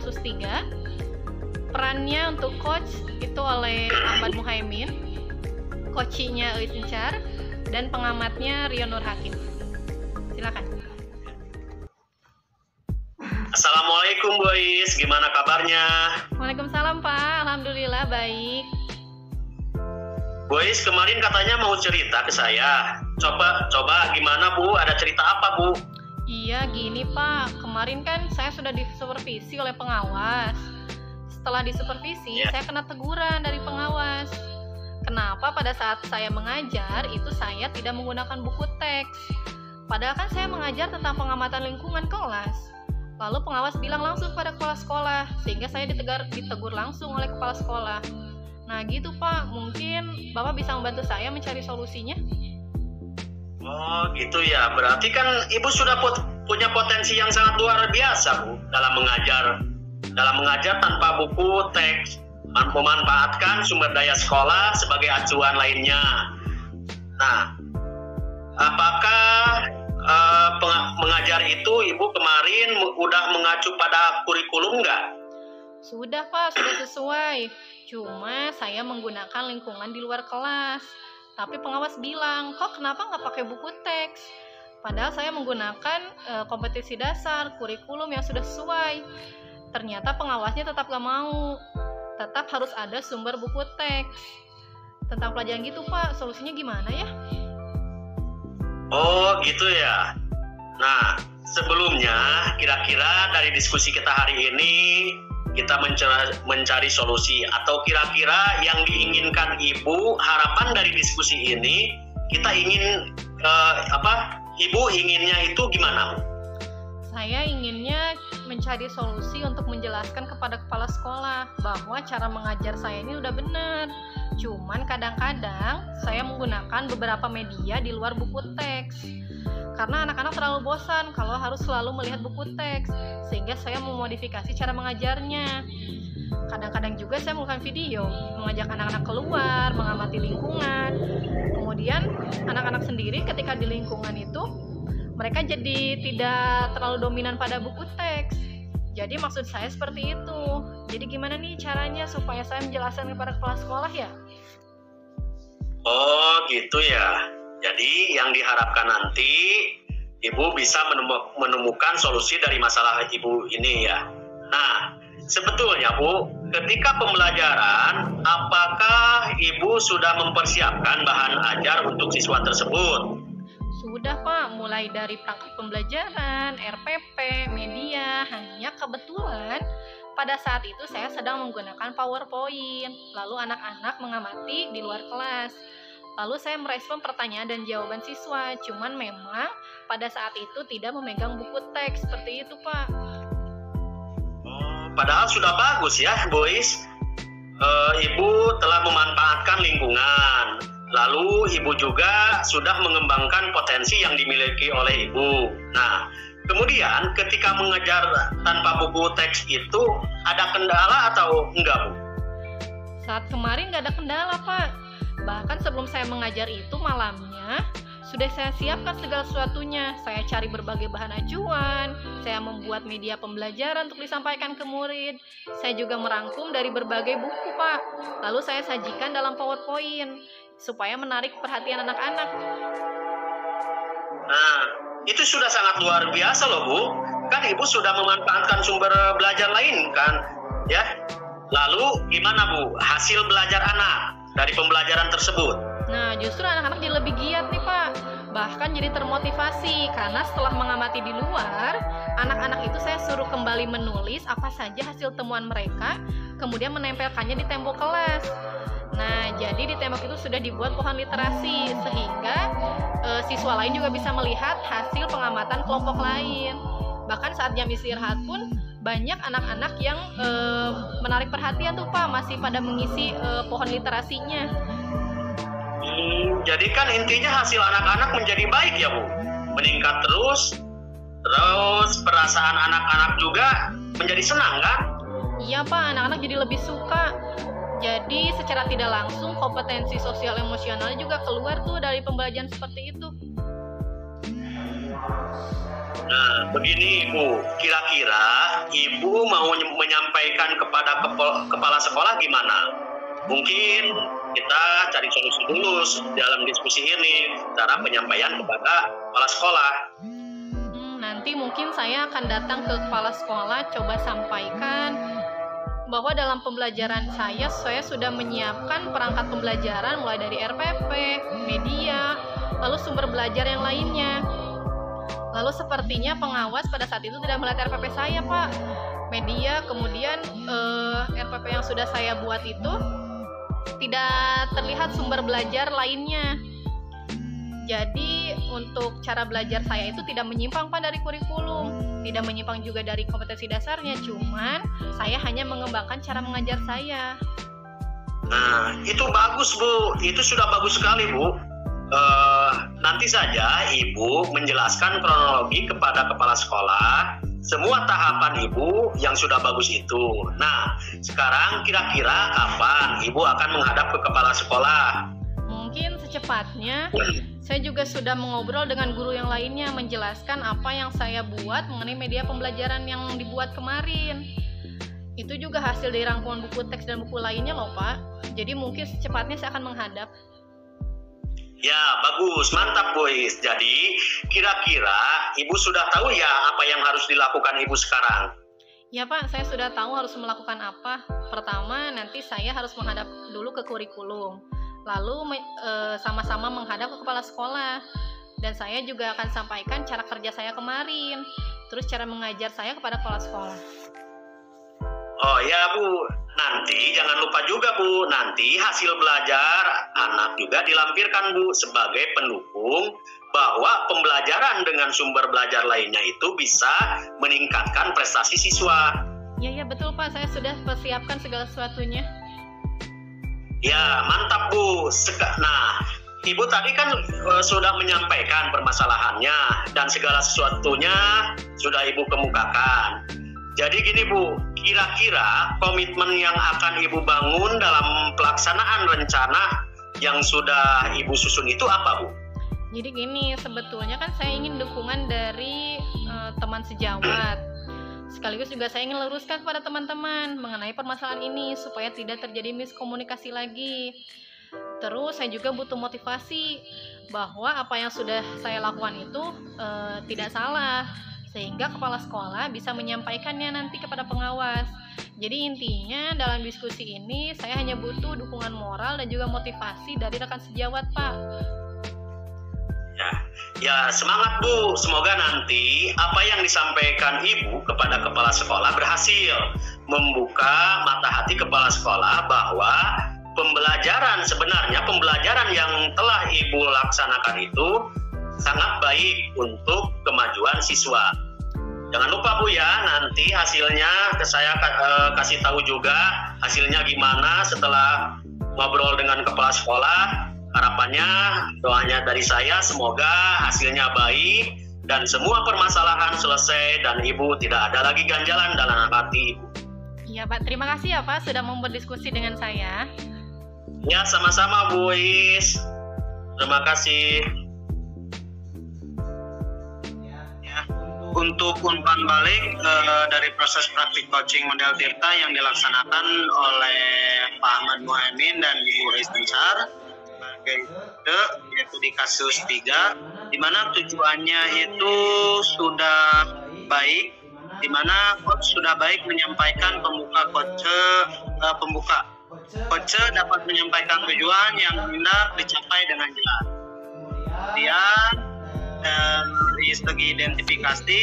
khusus 3. Perannya untuk coach itu oleh Ahmad Muhaimin, coachingnya Elis Incar, dan pengamatnya Rion Nur Hakim. Silakan. Assalamualaikum boys, gimana kabarnya? Waalaikumsalam Pak, alhamdulillah baik. Boys, kemarin katanya mau cerita ke saya. Coba gimana Bu? Ada cerita apa Bu? Iya gini Pak, kemarin kan saya sudah disupervisi oleh pengawas. Setelah disupervisi, saya kena teguran dari pengawas. Kenapa pada saat saya mengajar itu saya tidak menggunakan buku teks? Padahal kan saya mengajar tentang pengamatan lingkungan kelas. Lalu pengawas bilang langsung pada kepala sekolah, sehingga saya ditegur langsung oleh kepala sekolah. Nah gitu Pak, mungkin Bapak bisa membantu saya mencari solusinya? Oh gitu ya, berarti kan Ibu sudah punya potensi yang sangat luar biasa Bu dalam mengajar tanpa buku teks, memanfaatkan sumber daya sekolah sebagai acuan lainnya. Nah, apakah mengajar itu Ibu kemarin udah mengacu pada kurikulum nggak? Sudah Pak, sudah sesuai. Cuma saya menggunakan lingkungan di luar kelas. Tapi pengawas bilang, kok kenapa nggak pakai buku teks? Padahal saya menggunakan kompetisi dasar, kurikulum yang sudah sesuai. Ternyata pengawasnya tetap gak mau. Tetap harus ada sumber buku teks. Tentang pelajaran gitu Pak, solusinya gimana ya? Oh gitu ya. Nah, sebelumnya kira-kira dari diskusi kita hari ini kita mencari solusi, atau kira-kira yang diinginkan Ibu, harapan dari diskusi ini kita ingin Ibu inginnya itu gimana? Saya inginnya mencari solusi untuk menjelaskan kepada kepala sekolah bahwa cara mengajar saya ini udah benar. Cuman kadang-kadang saya menggunakan beberapa media di luar buku teks. Karena anak-anak terlalu bosan kalau harus selalu melihat buku teks, sehingga saya memodifikasi cara mengajarnya. Kadang-kadang juga saya melakukan video, mengajak anak-anak keluar, mengamati lingkungan. Kemudian anak-anak sendiri ketika di lingkungan itu, mereka jadi tidak terlalu dominan pada buku teks. Jadi maksud saya seperti itu. Jadi gimana nih caranya supaya saya menjelaskan kepada kepala sekolah ya? Oh gitu ya. Jadi yang diharapkan nanti Ibu bisa menemukan solusi dari masalah Ibu ini ya. Nah, sebetulnya Bu, ketika pembelajaran, apakah Ibu sudah mempersiapkan bahan ajar untuk siswa tersebut? Sudah Pak, mulai dari perangkat pembelajaran, RPP, media. Hanya kebetulan pada saat itu saya sedang menggunakan PowerPoint. Lalu anak-anak mengamati di luar kelas. Lalu saya merespon pertanyaan dan jawaban siswa. Cuman memang pada saat itu tidak memegang buku teks seperti itu Pak. Padahal sudah bagus ya boys. Ibu telah memanfaatkan lingkungan. Lalu Ibu juga sudah mengembangkan potensi yang dimiliki oleh Ibu. Nah, kemudian ketika mengajar tanpa buku teks itu ada kendala atau enggak Bu? Saat kemarin nggak ada kendala Pak. Bahkan sebelum saya mengajar itu malamnya sudah saya siapkan segala sesuatunya. Saya cari berbagai bahan acuan, saya membuat media pembelajaran untuk disampaikan ke murid. Saya juga merangkum dari berbagai buku Pak. Lalu saya sajikan dalam PowerPoint supaya menarik perhatian anak-anak. Nah, itu sudah sangat luar biasa loh Bu. Kan Ibu sudah memanfaatkan sumber belajar lain kan, ya. Lalu gimana Bu hasil belajar anak dari pembelajaran tersebut? Nah, justru anak-anak jadi lebih giat nih Pak. Bahkan jadi termotivasi karena setelah mengamati di luar, anak-anak itu saya suruh kembali menulis apa saja hasil temuan mereka, kemudian menempelkannya di tembok kelas. Nah, jadi di tembok itu sudah dibuat pohon literasi sehingga siswa lain juga bisa melihat hasil pengamatan kelompok lain. Bahkan saat jam istirahat pun banyak anak-anak yang menarik perhatian tuh Pak, masih pada mengisi pohon literasinya. Jadi kan intinya hasil anak-anak menjadi baik ya Bu, meningkat terus perasaan anak-anak juga menjadi senang kan? Iya Pak, anak-anak jadi lebih suka. Jadi secara tidak langsung kompetensi sosial emosionalnya juga keluar tuh dari pembelajaran seperti itu. Nah, begini Ibu, kira-kira Ibu mau menyampaikan kepada kepala sekolah gimana? Mungkin kita cari solusi dulu dalam diskusi ini, cara penyampaian kepada kepala sekolah. Nanti mungkin saya akan datang ke kepala sekolah, coba sampaikan bahwa dalam pembelajaran saya sudah menyiapkan perangkat pembelajaran mulai dari RPP, media, lalu sumber belajar yang lainnya. Lalu sepertinya pengawas pada saat itu tidak melihat RPP saya, Pak. Media, kemudian RPP yang sudah saya buat itu tidak terlihat sumber belajar lainnya. Jadi untuk cara belajar saya itu tidak menyimpang, Pak, dari kurikulum, tidak menyimpang juga dari kompetensi dasarnya, cuman saya hanya mengembangkan cara mengajar saya. Nah, itu bagus Bu, itu sudah bagus sekali Bu. Nanti saja Ibu menjelaskan kronologi kepada kepala sekolah semua tahapan Ibu yang sudah bagus itu. Nah, sekarang kira-kira kapan Ibu akan menghadap ke kepala sekolah? Mungkin secepatnya. Saya juga sudah mengobrol dengan guru yang lainnya, menjelaskan apa yang saya buat mengenai media pembelajaran yang dibuat kemarin. Itu juga hasil dari rangkuman buku teks dan buku lainnya loh, Pak. Jadi mungkin secepatnya saya akan menghadap. Ya, bagus, mantap Boys. Jadi, kira-kira Ibu sudah tahu ya apa yang harus dilakukan Ibu sekarang? Ya Pak, saya sudah tahu harus melakukan apa. Pertama, nanti saya harus menghadap dulu ke kurikulum. Lalu sama-sama menghadap ke kepala sekolah. Dan saya juga akan sampaikan cara kerja saya kemarin. Terus cara mengajar saya kepada kepala sekolah. Oh ya Bu, nanti jangan lupa juga Bu, nanti hasil belajar anak juga dilampirkan Bu sebagai pendukung bahwa pembelajaran dengan sumber belajar lainnya itu bisa meningkatkan prestasi siswa. Ya betul Pak, saya sudah persiapkan segala sesuatunya. Ya mantap Bu. Nah, Ibu tadi kan sudah menyampaikan permasalahannya dan segala sesuatunya sudah Ibu kemukakan. Jadi gini Bu, kira-kira komitmen yang akan Ibu bangun dalam pelaksanaan rencana yang sudah Ibu susun itu apa Bu? Jadi gini, sebetulnya kan saya ingin dukungan dari teman sejawat. Sekaligus juga saya ingin luruskan kepada teman-teman mengenai permasalahan ini supaya tidak terjadi miskomunikasi lagi. Terus saya juga butuh motivasi bahwa apa yang sudah saya lakukan itu tidak salah, sehingga kepala sekolah bisa menyampaikannya nanti kepada pengawas. Jadi intinya dalam diskusi ini saya hanya butuh dukungan moral dan juga motivasi dari rekan sejawat, Pak. Ya semangat Bu, semoga nanti apa yang disampaikan Ibu kepada kepala sekolah berhasil membuka mata hati kepala sekolah bahwa pembelajaran yang telah Ibu laksanakan itu sangat baik untuk kemajuan siswa. Jangan lupa Bu ya, nanti hasilnya saya kasih tahu juga hasilnya gimana setelah ngobrol dengan kepala sekolah. Harapannya, doanya dari saya semoga hasilnya baik dan semua permasalahan selesai dan Ibu tidak ada lagi ganjalan dalam hati Ibu. Iya Pak, terima kasih ya Pak sudah mau berdiskusi dengan saya. Ya sama-sama Bu Is. Terima kasih. Untuk umpan balik dari proses praktik coaching model Tirta yang dilaksanakan oleh Pak Ahmad Muhaimin dan Ibu Rizensar yaitu di kasus 3, di mana tujuannya itu sudah baik, di mana coach sudah baik menyampaikan pembuka. Coach dapat menyampaikan tujuan yang hendak dicapai dengan jelas. Kemudian dari segi identifikasi,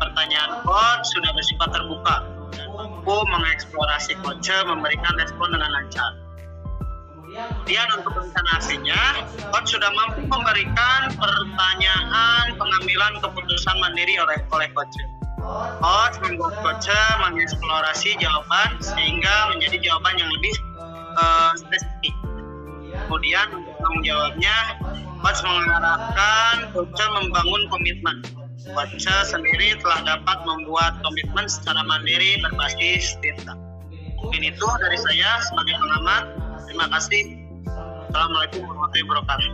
pertanyaan coach sudah bersifat terbuka dan mampu mengeksplorasi coach memberikan respon dengan lancar. Kemudian untuk rencana aksinya, coach sudah mampu memberikan pertanyaan pengambilan keputusan mandiri oleh coach. Coach membuat coach mengeksplorasi jawaban sehingga menjadi jawaban yang lebih spesifik. Kemudian untuk tanggung jawabnya, coach mengarahkan coach membangun komitmen. Coach sendiri telah dapat membuat komitmen secara mandiri berbasis Tirta. Mungkin itu dari saya sebagai pengamat. Terima kasih. Assalamualaikum warahmatullahi wabarakatuh.